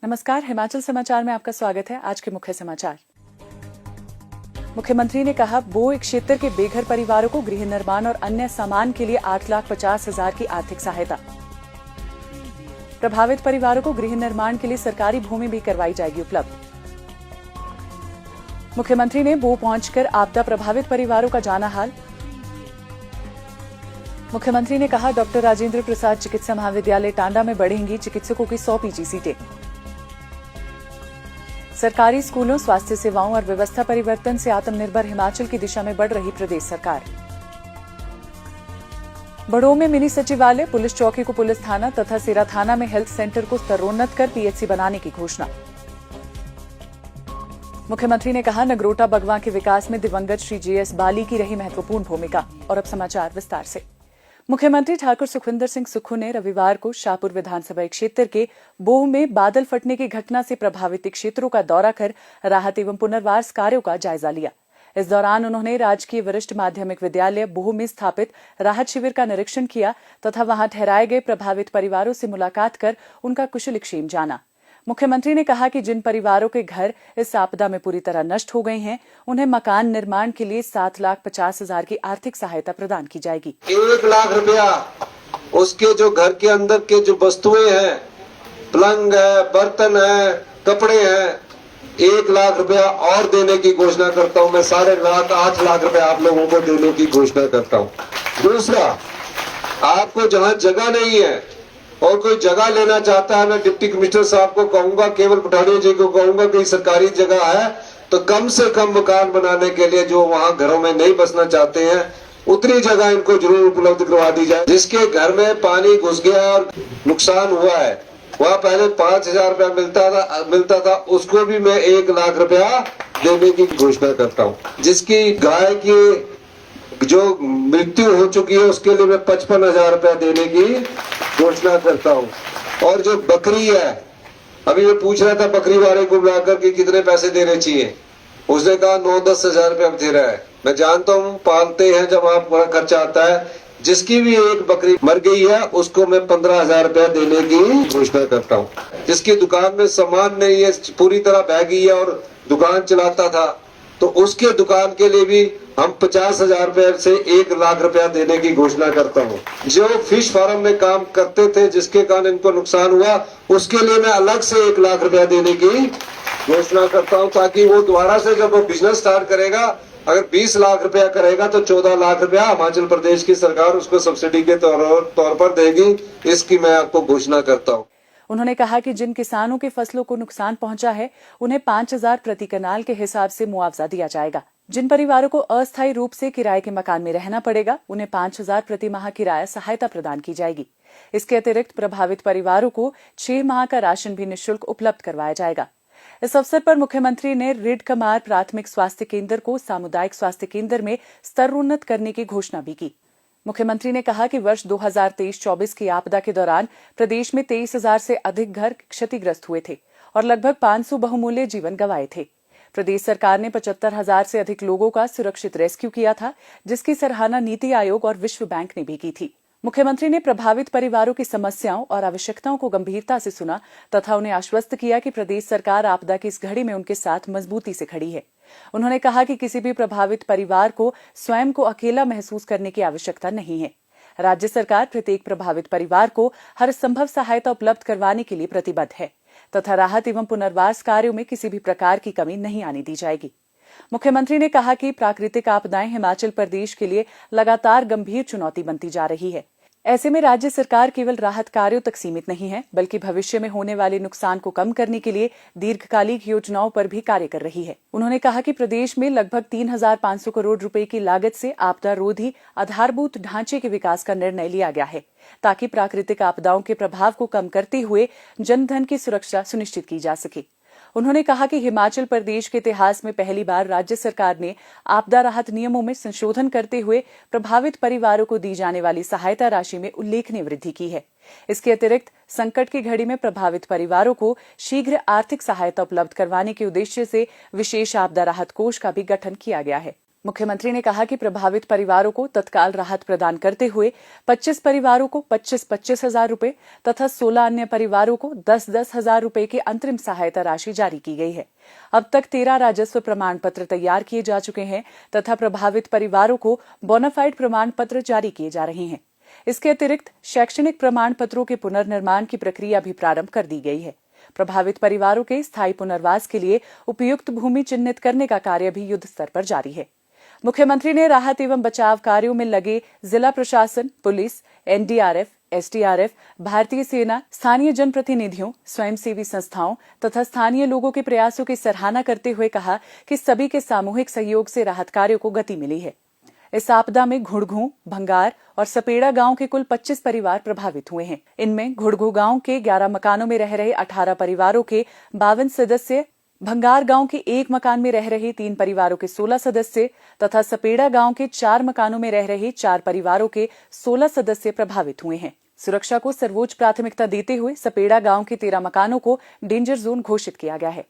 नमस्कार, हिमाचल समाचार में आपका स्वागत है। आज के मुख्य समाचार। मुख्यमंत्री ने कहा, बोई क्षेत्र के बेघर परिवारों को गृह निर्माण और अन्य सामान के लिए 8,50,000 की आर्थिक सहायता। प्रभावित परिवारों को गृह निर्माण के लिए सरकारी भूमि भी करवाई जाएगी उपलब्ध। मुख्यमंत्री ने बो पहुंचकर आपदा प्रभावित परिवारों का जाना हाल। मुख्यमंत्री ने कहा, डॉक्टर राजेंद्र प्रसाद चिकित्सा महाविद्यालय टांडा में बढ़ेंगी चिकित्सकों की 100 पीजी सीटें। सरकारी स्कूलों, स्वास्थ्य सेवाओं और व्यवस्था परिवर्तन से आत्मनिर्भर हिमाचल की दिशा में बढ़ रही प्रदेश सरकार। बड़ों में मिनी सचिवालय, पुलिस चौकी को पुलिस थाना तथा सेरा थाना में हेल्थ सेंटर को स्तरोन्नत कर पीएचसी बनाने की घोषणा। मुख्यमंत्री ने कहा, नगरोटा बगवां के विकास में दिवंगत श्री जेएस बाली की रही महत्वपूर्ण भूमिका। और अब समाचार विस्तार से। मुख्यमंत्री ठाकुर सुखविंदर सिंह सुक्खू ने रविवार को शाहपुर विधानसभा क्षेत्र के बोह में बादल फटने की घटना से प्रभावित क्षेत्रों का दौरा कर राहत एवं पुनर्वास कार्यों का जायजा लिया। इस दौरान उन्होंने राजकीय वरिष्ठ माध्यमिक विद्यालय बोह में स्थापित राहत शिविर का निरीक्षण किया तथा वहां ठहराए गए प्रभावित परिवारों से मुलाकात कर उनका कुशलक्षेम जाना। मुख्यमंत्री ने कहा कि जिन परिवारों के घर इस आपदा में पूरी तरह नष्ट हो गए हैं, उन्हें मकान निर्माण के लिए 7,50,000 की आर्थिक सहायता प्रदान की जाएगी। 1 लाख रुपया उसके जो घर के अंदर के जो वस्तुएं हैं, पलंग है, बर्तन है, कपड़े हैं, 1 लाख रुपया और देने की घोषणा करता हूं। मैं 8.5 लाख रुपया आप लोगों को देने की घोषणा करता हूं। दूसरा, आपको जहां जगह नहीं है और कोई जगह लेना चाहता है, मैं डिप्टी कमिश्नर साहब को कहूंगा, केवल पठानिया जी को कहूंगा कि सरकारी जगह है तो कम से कम मकान बनाने के लिए जो वहां घरों में नहीं बसना चाहते हैं उतनी जगह इनको जरूर उपलब्ध करवा दी जाए। जिसके घर में पानी घुस गया और नुकसान हुआ है, वहाँ पहले 5,000 रुपया मिलता था, उसको भी मैं 1 लाख रुपया देने की घोषणा करता हूँ। जिसकी गाय की जो मृत्यु हो चुकी है उसके लिए मैं 55,000 रुपया देने की घोषणा करता हूँ। और जो बकरी है, अभी मैं पूछ रहा था बकरी वाले को बुलाकर कि कितने पैसे देने चाहिए, उसने कहा 9-10 हजार रुपया दे रहा है। मैं जानता हूँ पालते हैं, जब आप बड़ा खर्चा आता है। जिसकी भी एक बकरी मर गई है उसको मैं 15,000 रुपया देने की घोषणा करता हूँ। जिसकी दुकान में सामान नहीं है, पूरी तरह बह गई है और दुकान चलाता था, तो उसके दुकान के लिए भी हम 50,000 रुपए से 1 लाख रुपया देने की घोषणा करता हूँ। जो फिश फार्म में काम करते थे जिसके कारण इनको नुकसान हुआ, उसके लिए मैं अलग से 1 लाख रुपया देने की घोषणा करता हूँ, ताकि वो दोबारा से जब वो बिजनेस स्टार्ट करेगा, अगर 20 लाख रुपया करेगा तो 14 लाख रुपया हिमाचल प्रदेश की सरकार उसको सब्सिडी के तौर पर देगी। इसकी मैं आपको घोषणा करता हूँ। उन्होंने कहा कि जिन किसानों के फसलों को नुकसान पहुंचा है, उन्हें 5,000 प्रति कनाल के हिसाब से मुआवजा दिया जाएगा। जिन परिवारों को अस्थायी रूप से किराए के मकान में रहना पड़ेगा, उन्हें 5,000 प्रति माह किराया सहायता प्रदान की जाएगी। इसके अतिरिक्त प्रभावित परिवारों को 6 माह का राशन भी निःशुल्क उपलब्ध करवाया जाएगा। इस अवसर पर मुख्यमंत्री ने रिड कमार प्राथमिक स्वास्थ्य केंद्र को सामुदायिक स्वास्थ्य केंद्र में स्तरोन्नत करने की घोषणा भी की। मुख्यमंत्री ने कहा कि वर्ष 2023-24 की आपदा के दौरान प्रदेश में 23,000 से अधिक घर क्षतिग्रस्त हुए थे और लगभग 500 बहुमूल्य जीवन गंवाए थे। प्रदेश सरकार ने 75,000 से अधिक लोगों का सुरक्षित रेस्क्यू किया था, जिसकी सराहना नीति आयोग और विश्व बैंक ने भी की थी। मुख्यमंत्री ने प्रभावित परिवारों की समस्याओं और आवश्यकताओं को गंभीरता से सुना तथा उन्हें आश्वस्त किया कि प्रदेश सरकार आपदा की इस घड़ी में उनके साथ मजबूती से खड़ी है। उन्होंने कहा कि किसी भी प्रभावित परिवार को स्वयं को अकेला महसूस करने की आवश्यकता नहीं है। राज्य सरकार प्रत्येक प्रभावित परिवार को हर संभव सहायता उपलब्ध करवाने के लिए प्रतिबद्ध है तथा राहत एवं पुनर्वास कार्यों में किसी भी प्रकार की कमी नहीं आने दी जाएगी। मुख्यमंत्री ने कहा कि प्राकृतिक आपदाएं हिमाचल प्रदेश के लिए लगातार गंभीर चुनौती बनती जा रही है। ऐसे में राज्य सरकार केवल राहत कार्यों तक सीमित नहीं है, बल्कि भविष्य में होने वाले नुकसान को कम करने के लिए दीर्घकालिक योजनाओं पर भी कार्य कर रही है। उन्होंने कहा कि प्रदेश में लगभग 3,500 करोड़ रुपए की लागत से आपदा रोधी आधारभूत ढांचे के विकास का निर्णय लिया गया है, ताकि प्राकृतिक आपदाओं के प्रभाव को कम करते हुए जनधन की सुरक्षा सुनिश्चित की जा सके। उन्होंने कहा कि हिमाचल प्रदेश के इतिहास में पहली बार राज्य सरकार ने आपदा राहत नियमों में संशोधन करते हुए प्रभावित परिवारों को दी जाने वाली सहायता राशि में उल्लेखनीय वृद्धि की है। इसके अतिरिक्त संकट की घड़ी में प्रभावित परिवारों को शीघ्र आर्थिक सहायता उपलब्ध करवाने के उद्देश्य से विशेष आपदा राहत कोष का भी गठन किया गया है। मुख्यमंत्री ने कहा कि प्रभावित परिवारों को तत्काल राहत प्रदान करते हुए 25 परिवारों को 25-25 हजार रुपए तथा 16 अन्य परिवारों को 10-10 हजार रुपए की अंतरिम सहायता राशि जारी की गई है। अब तक 13 राजस्व प्रमाण पत्र तैयार किए जा चुके हैं तथा प्रभावित परिवारों को बोनाफाइड प्रमाण पत्र जारी किए जा रहे हैं। इसके अतिरिक्त शैक्षणिक प्रमाण पत्रों के पुनर्निर्माण की प्रक्रिया भी प्रारंभ कर दी गई है। प्रभावित परिवारों के स्थायी पुनर्वास के लिए उपयुक्त भूमि चिन्हित करने का कार्य भी युद्ध स्तर पर जारी है। मुख्यमंत्री ने राहत एवं बचाव कार्यों में लगे जिला प्रशासन, पुलिस, एनडीआरएफ, एसडीआरएफ, भारतीय सेना, स्थानीय जनप्रतिनिधियों, स्वयंसेवी संस्थाओं तथा स्थानीय लोगों के प्रयासों की सराहना करते हुए कहा कि सभी के सामूहिक सहयोग से राहत कार्यों को गति मिली है। इस आपदा में घुड़घू, भंगार और सपेड़ा गांव के कुल 25 परिवार प्रभावित हुए हैं। इनमें घुड़घू गांव के 11 मकानों में रह रहे 18 परिवारों के 52 सदस्य, भंगार गांव के 1 मकान में रह रहे 3 परिवारों के 16 सदस्य तथा सपेड़ा गांव के 4 मकानों में रह रहे 4 परिवारों के 16 सदस्य प्रभावित हुए हैं। सुरक्षा को सर्वोच्च प्राथमिकता देते हुए सपेड़ा गांव के 13 मकानों को डेंजर जोन घोषित किया गया है।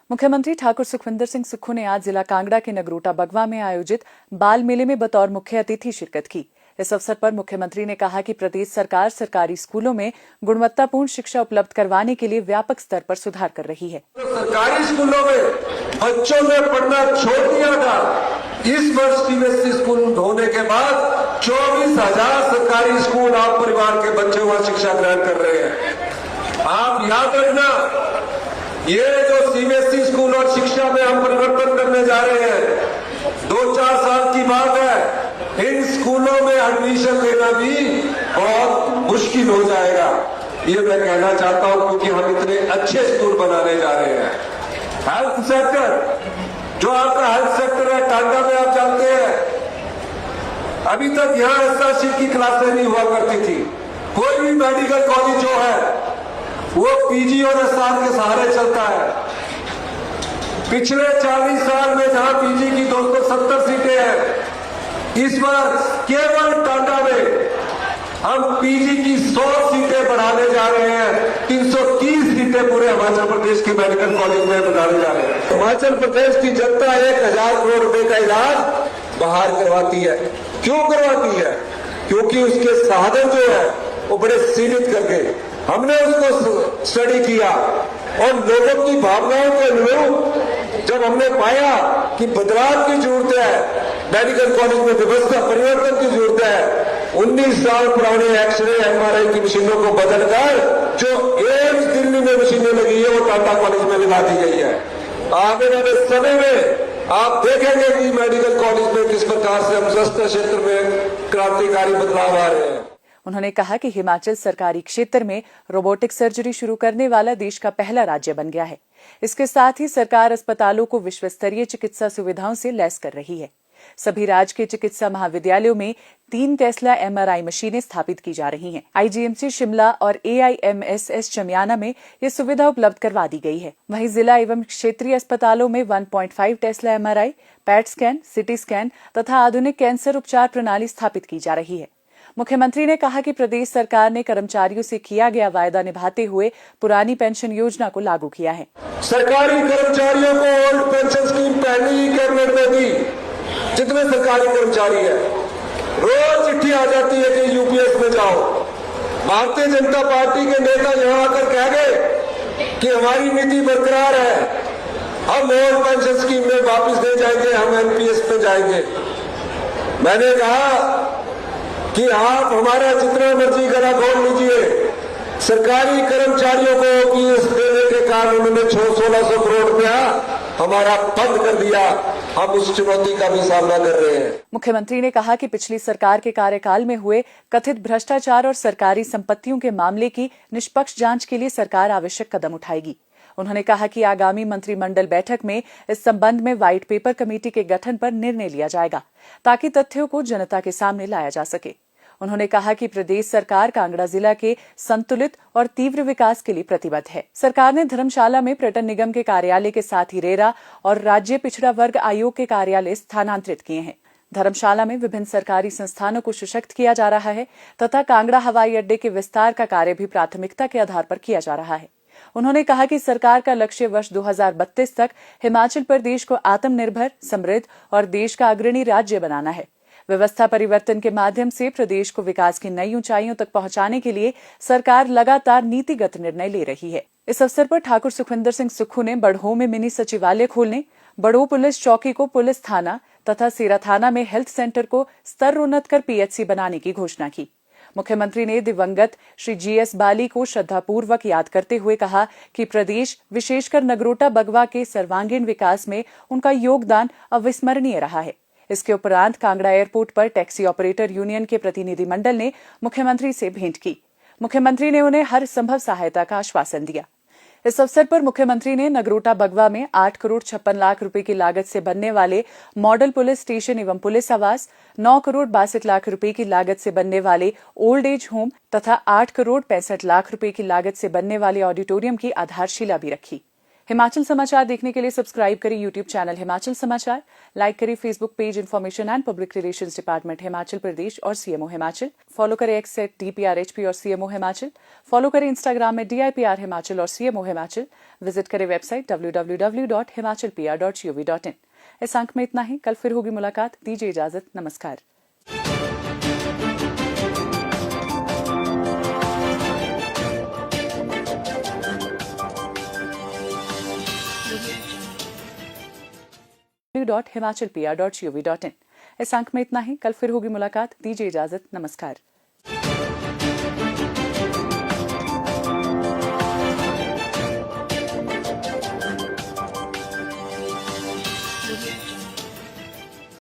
मुख्यमंत्री ठाकुर सुखविंदर सिंह सुक्खू ने आज जिला कांगड़ा के नगरोटा बगवा में आयोजित बाल मेले में बतौर मुख्य अतिथि शिरकत की। इस अवसर पर मुख्यमंत्री ने कहा कि प्रदेश सरकार सरकारी स्कूलों में गुणवत्तापूर्ण शिक्षा उपलब्ध करवाने के लिए व्यापक स्तर पर सुधार कर रही है। सरकारी स्कूलों में बच्चों ने पढ़ना छोड़ दिया था। इस वर्ष सीबीएसई स्कूल होने के बाद 24,000 सरकारी स्कूल आप परिवार के बच्चे वहां शिक्षा ग्रहण कर रहे हैं। आप याद रखना, ये जो सीबीएसई स्कूल और शिक्षा में हम परिवर्तन करने जा रहे हैं, 2-4 साल की बात है। इन स्कूलों में एडमिशन लेना भी बहुत मुश्किल हो जाएगा। ये मैं कहना चाहता हूं क्योंकि हम इतने अच्छे स्कूल बनाने जा रहे हैं। हेल्थ सेक्टर, जो आपका हेल्थ सेक्टर है टांडा में, आप जानते हैं अभी तक यहां एसआरसी की क्लासें नहीं हुआ करती थी। कोई भी मेडिकल कॉलेज जो है वो पीजी और एसआर के सहारे चलता है। पिछले 40 साल में जहां पीजी की 270 सीटें हैं, इस बार केवल टांडा में हम पीजी की 100 सीटें बढ़ाने जा रहे हैं। 330 सीटें पूरे हिमाचल प्रदेश के मेडिकल कॉलेज में बढ़ाने जा रहे हैं। हिमाचल प्रदेश की जनता 1,000 करोड़ रुपए का इलाज बाहर करवाती है। क्यों करवाती है? क्योंकि उसके साधन जो है वो बड़े सीमित करके हमने उसको स्टडी किया और लोगों की भावनाओं के अनुरूप जब हमने पाया कि बदलाव की जरूरत है, मेडिकल कॉलेज में व्यवस्था परिवर्तन की जरूरत है, 19 साल पुराने एक्सरे एमआरआई की मशीनों को बदलकर जो एम्स दिल्ली में मशीनें लगी है वो टाटा कॉलेज में लगा दी गई है। आने वाले समय में आप देखेंगे कि मेडिकल कॉलेज में किस प्रकार से हम स्वास्थ्य क्षेत्र में क्रांतिकारी बदलाव आ रहे हैं। उन्होंने कहा कि हिमाचल सरकारी क्षेत्र में रोबोटिक सर्जरी शुरू करने वाला देश का पहला राज्य बन गया है। इसके साथ ही सरकार अस्पतालों को विश्व स्तरीय चिकित्सा सुविधाओं से लैस कर रही है। सभी राजकीय चिकित्सा महाविद्यालयों में 3 टेस्ला एमआरआई मशीनें स्थापित की जा रही हैं। आईजीएमसी शिमला और एआईएमएसएस चमियाना में ये सुविधा उपलब्ध करवा दी गई है। वहीं जिला एवं क्षेत्रीय अस्पतालों में 1.5 Tesla MRI, PET scan, CT scan तथा आधुनिक कैंसर उपचार प्रणाली स्थापित की जा रही है। मुख्यमंत्री ने कहा कि प्रदेश सरकार ने कर्मचारियों से किया गया वायदा निभाते हुए पुरानी पेंशन योजना को लागू किया है। सरकारी कर्मचारियों को ओल्ड पेंशन स्कीम पहले ही कैबिनेट में दी। जितने सरकारी कर्मचारी है, रोज चिट्ठी आ जाती है कि यूपीएस में जाओ। भारतीय जनता पार्टी के नेता यहां आकर कह गए कि हमारी नीति बरकरार है, हम ओल्ड पेंशन स्कीम में वापस नहीं जाएंगे, हम एनपीएस में जाएंगे। मैंने कहा कि आप हमारा जितना मर्जी गला खोल लीजिए, सरकारी कर्मचारियों को पीएस देने के कारण उन्होंने 1600 करोड़ रुपया हमारा बंद कर दिया। हम उस चुनौती का भी सामना कर रहे हैं। मुख्यमंत्री ने कहा कि पिछली सरकार के कार्यकाल में हुए कथित भ्रष्टाचार और सरकारी संपत्तियों के मामले की निष्पक्ष जांच के लिए सरकार आवश्यक कदम उठाएगी। उन्होंने कहा कि आगामी मंत्रिमंडल बैठक में इस संबंध में व्हाइट पेपर कमेटी के गठन पर निर्णय लिया जाएगा ताकि तथ्यों को जनता के सामने लाया जा सके। उन्होंने कहा कि प्रदेश सरकार कांगड़ा जिला के संतुलित और तीव्र विकास के लिए प्रतिबद्ध है। सरकार ने धर्मशाला में पर्यटन निगम के कार्यालय के साथ ही रेरा और राज्य पिछड़ा वर्ग आयोग के कार्यालय स्थानांतरित किए हैं। धर्मशाला में विभिन्न सरकारी संस्थानों को सशक्त किया जा रहा है तथा कांगड़ा हवाई अड्डे के विस्तार का कार्य भी प्राथमिकता के आधार पर किया जा रहा है। उन्होंने कहा कि सरकार का लक्ष्य वर्ष 2032 तक हिमाचल प्रदेश को आत्मनिर्भर, समृद्ध और देश का अग्रणी राज्य बनाना है। व्यवस्था परिवर्तन के माध्यम से प्रदेश को विकास की नई ऊंचाइयों तक पहुंचाने के लिए सरकार लगातार नीतिगत निर्णय ले रही है। इस अवसर पर ठाकुर सुखविंदर सिंह सुक्खू ने बड़ोह में मिनी सचिवालय खोलने, बड़ोह पुलिस चौकी को पुलिस थाना तथा सेरा थाना में हेल्थ सेंटर को स्तरोन्नत कर पीएचसी बनाने की घोषणा की। मुख्यमंत्री ने दिवंगत श्री जीएस बाली को श्रद्धापूर्वक याद करते हुए कहा कि प्रदेश, विशेषकर नगरोटा बगवा के सर्वांगीण विकास में उनका योगदान अविस्मरणीय रहा है। इसके उपरांत कांगड़ा एयरपोर्ट पर टैक्सी ऑपरेटर यूनियन के प्रतिनिधिमंडल ने मुख्यमंत्री से भेंट की। मुख्यमंत्री ने उन्हें हर संभव सहायता का आश्वासन दिया। इस अवसर पर मुख्यमंत्री ने नगरोटा बगवा में 8 करोड़ 56 लाख रुपए की लागत से बनने वाले मॉडल पुलिस स्टेशन एवं पुलिस आवास, 9 करोड़ 62 लाख रुपए की लागत से बनने वाले ओल्ड एज होम तथा 8 करोड़ 65 लाख रुपए की लागत से बनने वाले ऑडिटोरियम की आधारशिला भी रखी। हिमाचल समाचार देखने के लिए सब्सक्राइब करें YouTube channel Himachal Samachar, like करें Facebook page information and public relations department Himachal Pradesh और सीएमओ हिमाचल, फॉलो करें एक्स @DPRHP और सीएमओ हिमाचल, फॉलो करें इंस्टाग्राम में DIPR हिमाचल और सीएमओ हिमाचल, विजिट करें वेबसाइट www.himachalpr.gov.in। इस अंक में इतना ही, कल फिर होगी मुलाकात। दीजिए इजाजत, नमस्कार। www.himachalpr.gov.in। इस अंक में इतना ही, कल फिर होगी मुलाकात। दीजिए इजाजत, नमस्कार।